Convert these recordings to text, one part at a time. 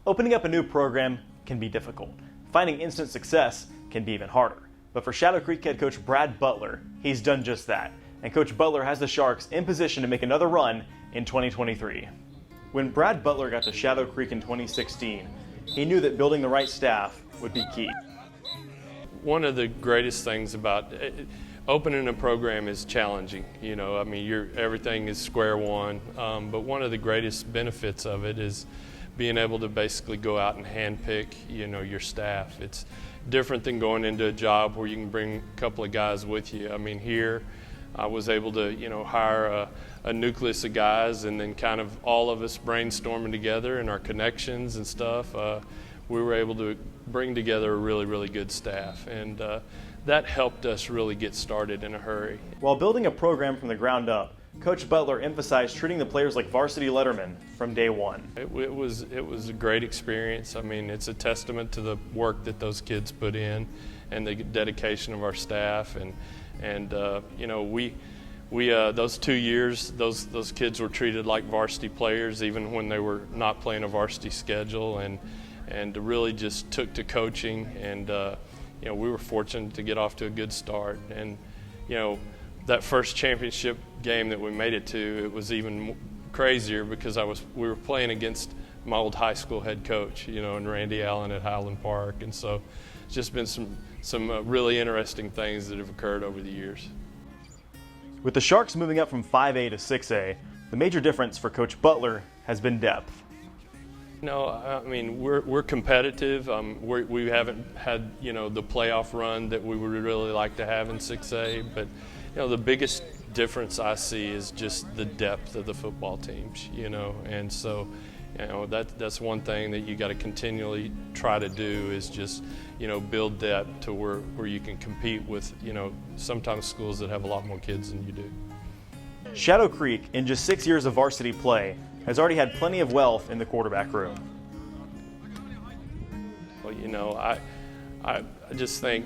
Opening up a new program can be difficult. Finding instant success can be even harder. But for Shadow Creek head coach Brad Butler, he's done just that. And Coach Butler has the Sharks in position to make another run in 2023. When Brad Butler got to Shadow Creek in 2016, he knew that building the right staff would be key. One of the greatest things about opening a program is challenging. You know, I mean, everything is square one. But one of the greatest benefits of it is being able to basically go out and handpick, your staff. It's different than going into a job where you can bring a couple of guys with you. I mean, here I was able to, hire a nucleus of guys, and then kind of all of us brainstorming together and our connections and stuff. We were able to bring together a really, really good staff, and that helped us really get started in a hurry. While building a program from the ground up, Coach Butler emphasized treating the players like varsity lettermen from day one. It was a great experience. I mean, it's a testament to the work that those kids put in and the dedication of our staff. And those 2 years, those kids were treated like varsity players even when they were not playing a varsity schedule, and really just took to coaching. And we were fortunate to get off to a good start. And that first championship game that we made it to, it was even crazier because we were playing against my old high school head coach, and Randy Allen at Highland Park. And so it's just been some really interesting things that have occurred over the years. With the Sharks moving up from 5A to 6A, the major difference for Coach Butler has been depth. I mean, we're competitive. We haven't had, the playoff run that we would really like to have in 6A, but the biggest difference I see is just the depth of the football teams, and so, that's one thing that you got to continually try to do is just, build depth to where you can compete with, sometimes schools that have a lot more kids than you do. Shadow Creek, in just 6 years of varsity play, has already had plenty of wealth in the quarterback room. Well, I just think,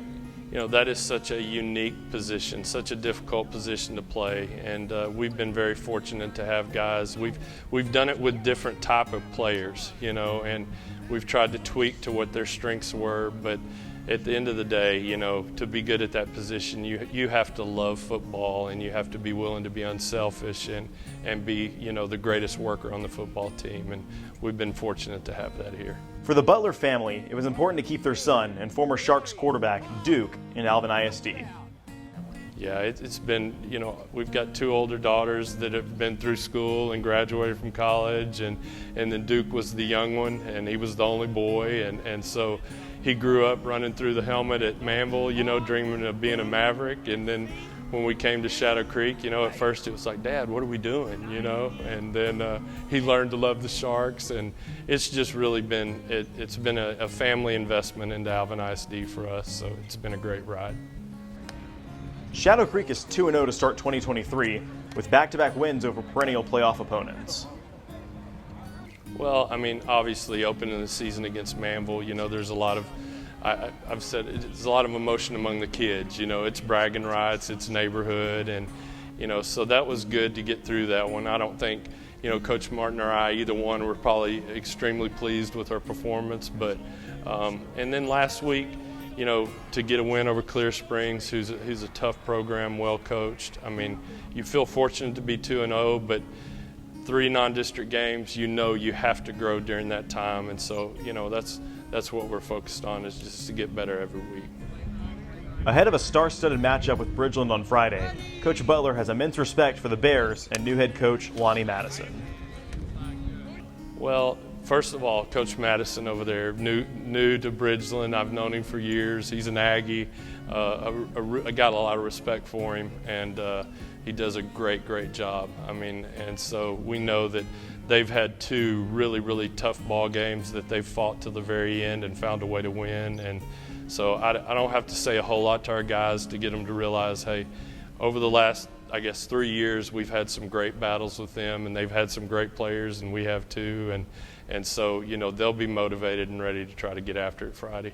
that is such a unique position, such a difficult position to play, and we've been very fortunate to have guys. We've done it with different type of players, and we've tried to tweak to what their strengths were, but at the end of the day, to be good at that position, you have to love football, and you have to be willing to be unselfish and be, the greatest worker on the football team, and we've been fortunate to have that here. For the Butler family, it was important to keep their son and former Sharks quarterback, Duke, in Alvin ISD. Yeah, it's been, we've got two older daughters that have been through school and graduated from college, and then Duke was the young one, and he was the only boy, and so he grew up running through the helmet at Campbell, dreaming of being a Maverick. And then when we came to Shadow Creek, at first it was like, Dad, what are we doing, And then he learned to love the Sharks, and it's just really been, it's been a family investment into Alvin ISD for us, so it's been a great ride. Shadow Creek is 2-0 to start 2023 with back-to-back wins over perennial playoff opponents. Well, I mean, obviously opening the season against Manville, there's a lot of, I've said there's a lot of emotion among the kids. It's bragging rights, it's neighborhood, and so that was good to get through that one. I don't think Coach Martin or I, either one, were probably extremely pleased with our performance, but and then last week, to get a win over Clear Springs, who's a tough program, well coached. I mean, you feel fortunate to be 2-0, but 3 non-district games, you have to grow during that time, and so that's what we're focused on, is just to get better every week. Ahead of a star-studded matchup with Bridgeland on Friday, Coach Butler has immense respect for the Bears and new head coach Lonnie Madison. Well, first of all, Coach Madison over there, new to Bridgeland. I've known him for years. He's an Aggie. I got a lot of respect for him, and he does a great job. I mean, and so we know that they've had 2 really, really tough ball games that they've fought to the very end and found a way to win. And so I don't have to say a whole lot to our guys to get them to realize, hey, over the last, 3 years, we've had some great battles with them, and they've had some great players, and we have too. And so, they'll be motivated and ready to try to get after it Friday.